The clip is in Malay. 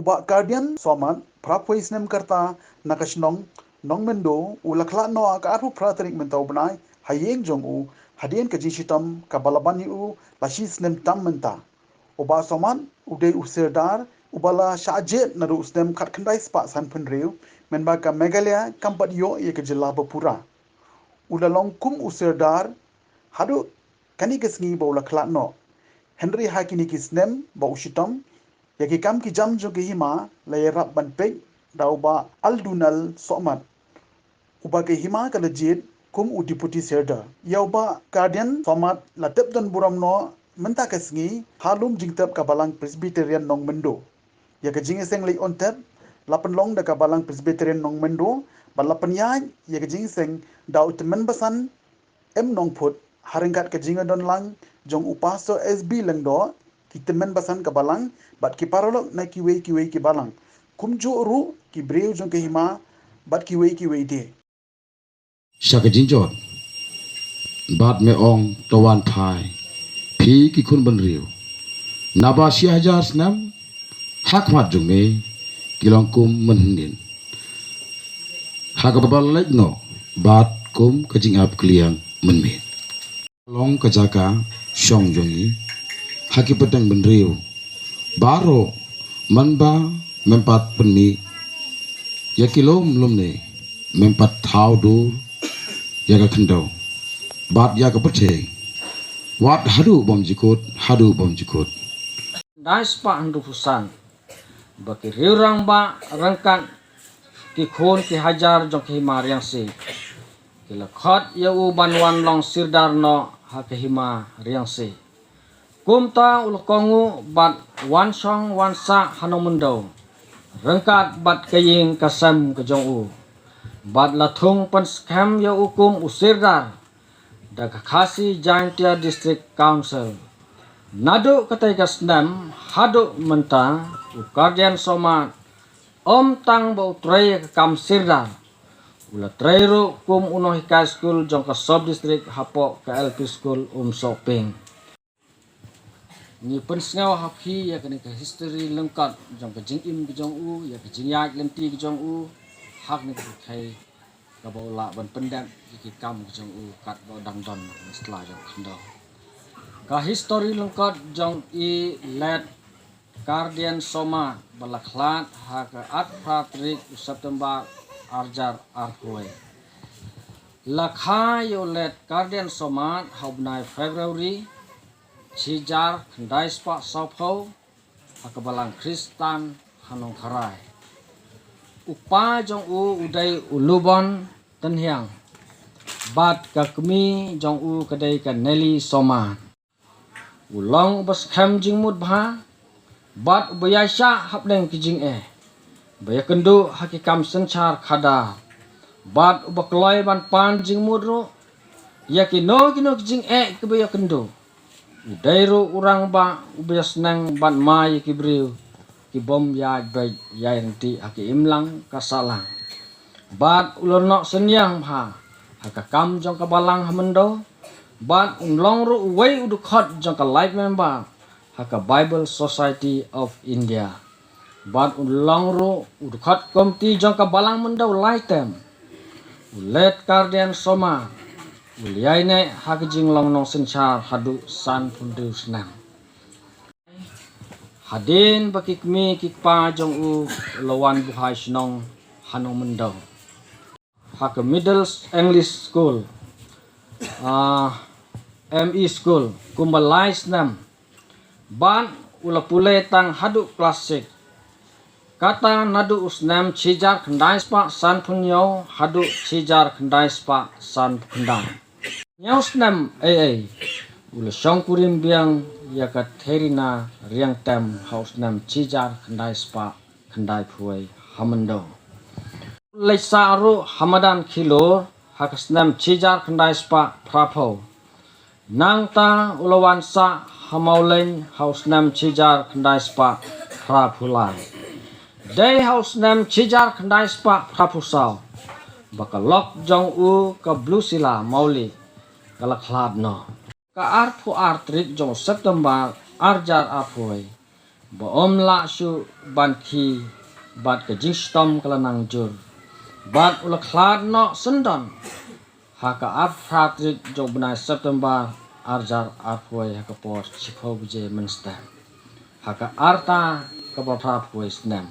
Ubak guardian somat prapoi snem karta nakasnong nong mendo ulakla no akaru pratrik mentau benai hayeng jong u hadien kaji shitam kabalaban u lashi snem tam menta. Uba somat udai userdar ubala syajet naru snem kat kendai spak san penriu menba ka Meghalaya kampat yo ye kejela bapura. Ulalong kum userdar hadu kani kesngi baula klat no. Henry hakini kisnem ba ushitam yaki kam ki jam jo hima layerap banpek dauba aldunal somat. Uba ke hima ka legit kum u deputy serda. Ya uba guardian somat latep dan buram no menta kesngi halum jingtep kabalang Presbyterian nong mendo. Ya ke jingeseng lay ontep lapan long da kabalang Presbyterian nong mendo balapan yai ya ke jingeseng dau temen basan em nong put haringkat ke jingadon lang jong upaso SB lengdo kita men basan ke balang bat ki parolok na kiwe ki balang kumjo ru ki breu jong ke hima bat kiwe de Shaka jinjot bat me ong tawan thai phi ki khun ban riu naba 6000 snam hak mat jong me kilong kum menin hak babal lek no bat kum kajing ap kliang menme long kajaka shong jongi haki petang ban riu baro manba mempat penmi ya kilom lum ne mempat thau dur ya ka kendo bat ya ka puthe wat hadu bom jikut dais pa handu pusan baki riurang ba rangkan ki khon ki hajar jong ki mariang si kila khat ya u banwan long sirdar no ha ki hima riang si kumta ulukongu bat wan song wan sa hanomundo rangkat bat kaying kasam ke jong u bat lathung pan skam ya ukum usirdar da khasi Jaintia District Council nadu katai kasnam hadu menta ukardian somat om tang bau trei kam sirdar ula trairu kum uno high school jong ka sub district hapo ka LP school soping ni pensngau haki ya kani ka history lengkap jong ka jingim ke jong u ya ka jinyak lenti ke jong u hak ni kai ka baula ban pendak ki kam ke jong u kat ba dang don setelah jong kendo ka history lengkap jong i let guardian soma balaklat ha ka at Patrick September arjar arhoi lakha yo let guardian soma haubnai February Cijar kendai spak sopho hakabalang Kristan hanong karai upa jong u udai ulubon tenhyang bat kakmi jong u kadai ka Nelly Soma ulong bas kham jingmut bha bat bayasha hapleng kijing baya kendu hakikam senchar khada bat ubakloi ban pan jingmut ro yakino kino kijing kebaya kendu udairu urang ba ubias nang ban mai kibriu ki bom ya bai ya nanti aki imlang kasalang bat ulonok senyang bha hakakam jong kabalang hamendo bat unlong ru wei udukhat jong ka life member haka Bible Society of India bat unlong ru udukhat komti jong kabalang mendo laitem ulet guardian soma uliai ne hakijing long nong senchar hadu san pundu senang hadin bakikmi kikpa jong u lawan buhai snong hanong mendo haka middle English school ME school kumbalai snam ban ulapule tang hadu klasik kata nadu usnam cijar kendai spa san punyo hadu cijar kendai spa san kendai nyau snam ula song kurim biang ya ka therina riang tem haus nam cijar kendai spa kendai phuai hamando leisa ru hamadan kilo hakasnam cijar kendai spa prapo nangta ulawan sa hamauleng haus nam cijar kendai spa prapulai day haus nam cijar kendai spa prapusau bakalok jong u ka blue sila mauli kalakhlad no ka arpu artrik jong September arjar apoi Boom la su ban ki bat ke jingstom kelanang jur. Bat ulakhlad no sendon. Haka ap fratrik jong benai September arjar arpoi haka por chipho buje mensta. Haka arta kapapra poi snem.